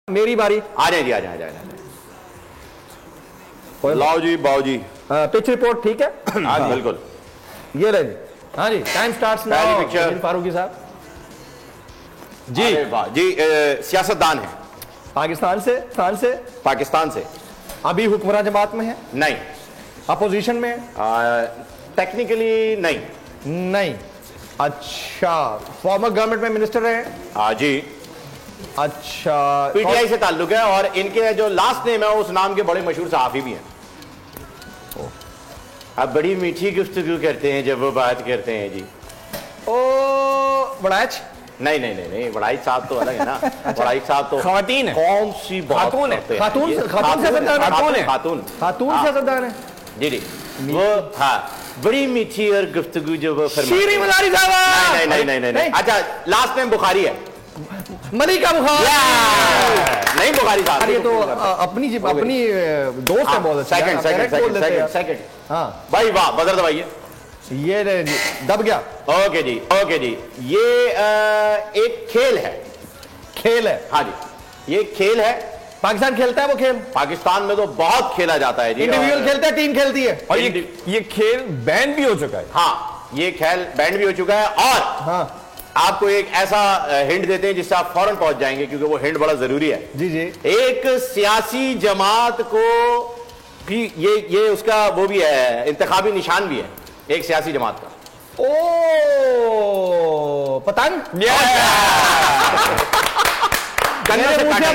मेरी बारी। आ जाए जी, आ जाए। लाओ जी बाओ जी। पिच रिपोर्ट ठीक है? हाँ बिल्कुल, ये ले जी। हाँ जी, time starts now. Picture Farooqui साहब जी। वाह जी, सियासतदान है। पाकिस्तान से? फ्रांस से? पाकिस्तान से। अभी हुक्मरान जमात में है? नहीं। अपोजिशन में है? टेक्निकली नहीं। नहीं। अच्छा, फॉर्मर गवर्नमेंट में मिनिस्टर रहे? हाँ जी। अच्छा, पीटीआई से ताल्लुक है और इनके जो लास्ट नेम है उस नाम के बड़े मशहूर सहाफी भी हैं। अब बड़ी मीठी गुफ्तगू करते हैं जब वो बात करते हैं जी। ओ बड़ाच? नहीं, बड़ाई साहब तो अलग है ना। बड़ाई साहब तो खातून है। कौन सी बात खातून है? खातून सियासतदान है जी। वो हाँ, बड़ी मीठी और गुफ्तगू जो वो शीरी मदारी साहब। नहीं। अच्छा, लास्ट नेम बुखारी है। मलिका बुखारी। नहीं बुखारी साहब, ये तो अपनी दोस्त है बहुत अच्छा। सेकंड। हाँ भाई वाह, बदर दबाइए। ये दब गया। ओके जी। ये एक खेल है। खेल है? हाँ जी, ये खेल है। पाकिस्तान खेलता है वो खेल? पाकिस्तान में तो बहुत खेला जाता है जी। इंडिविजुअल खेलता है, टीम खेलती है? और ये खेल बैन भी हो चुका है। हाँ, ये खेल बैन भी हो चुका है। और हाँ, आपको एक ऐसा हिंट देते हैं जिससे आप फौरन पहुंच जाएंगे, क्योंकि वो हिंट बड़ा जरूरी है। जी। एक सियासी जमात को भी ये उसका वो भी है, इंतखाबी निशान भी है एक सियासी जमात का। ओ पतंग।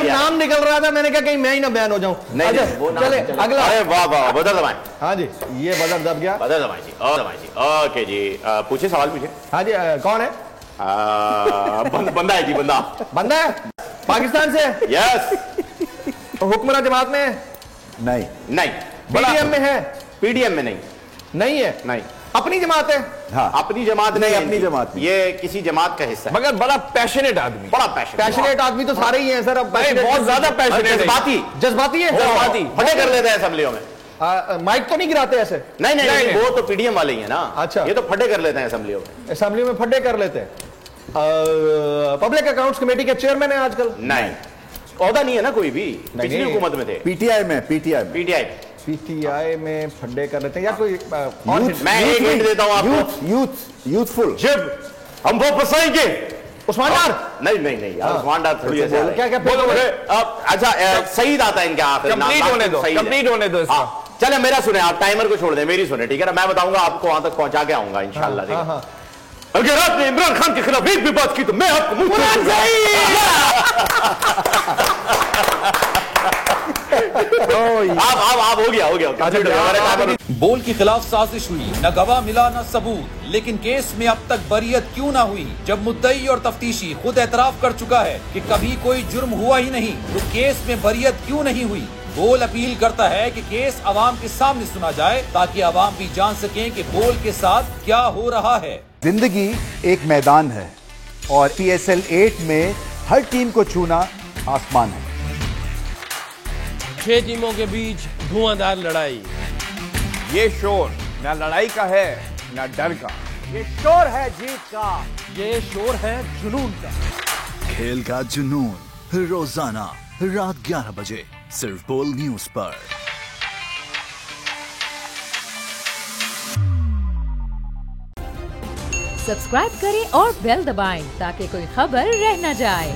नाम निकल रहा था, मैंने कहा कहीं मैं ही ना बयान हो जाऊं। चले अगला। अरे वाह, बदर दबाएं। हाँ जी, ये बदर दब गया। बदर दबाएं जी। ओके जी, पूछे सवाल पूछे। हाँ जी, कौन है? बंदा है जी, बंदा है। पाकिस्तान से? यस। हुक्मरान जमात में है? नहीं। पीडीएम में है? पीडीएम में नहीं है। नहीं। अपनी जमात है? हाँ, अपनी जमात नहीं, अपनी जमात। ये किसी जमात का हिस्सा है, मगर बड़ा पैशनेट आदमी। बड़ा पैशनेट आदमी तो सारे ही हैं सर। अब बहुत ज्यादा पैशनेट, जज्बाती है। फटे कर लेते हैं असेंबलियों में। माइक तो नहीं गिराते ऐसे? नहीं, वो तो पीडीएम वाले ही है ना। अच्छा, ये तो फटे कर लेते हैं असेंबलियों में फटे कर लेते हैं। पब्लिक अकाउंट्स कमेटी के चेयरमैन है आजकल? नहीं, ओहदा नहीं है ना कोई भी। पिछली हुकूमत में थे। पीटीआई में फड्डे कर लेते हैं या कोई मैं एक हिंट देता हूं आपको। यूथफुल। जब हम वो फंसाएंगे। उस्मान डार? नहीं यार, उस्मान डार थोड़ी ऐसा है। क्या बोलो। अच्छा, सईद आता है इनके आखिर। कंप्लीट होने दो इसका। चले मेरा सुने, आप टाइमर को छोड़ दें, मेरी सुने, ठीक है ना? मैं बताऊंगा आपको, वहां तक पहुंचा के आऊंगा इंशाल्लाह। अगर आपने इमरान खान के खिलाफ एक भी बात की तो मैं आपको मुंह आप हो गया। बोल के खिलाफ साजिश हुई, न गवाह मिला न सबूत, लेकिन केस में अब तक बरियत क्यों ना हुई? जब मुद्दई और तफ्तीशी खुद एतराफ कर चुका है कि कभी कोई जुर्म हुआ ही नहीं, तो केस में बरियत क्यों नहीं हुई? बोल अपील करता है कि केस अवाम के सामने सुना जाए, ताकि अवाम भी जान सकें कि बोल के साथ क्या हो रहा है। जिंदगी एक मैदान है और PSL 8 में हर टीम को छूना आसमान है। 6 टीमों के बीच धुआंधार लड़ाई। ये शोर न लड़ाई का है न डर का, ये शोर है जीत का, ये शोर है जुनून का। खेल का जुनून रोजाना रात 11 बजे सिर्फ बोल न्यूज पर। सब्सक्राइब करें और बेल दबाएं ताकि कोई खबर रह न जाए।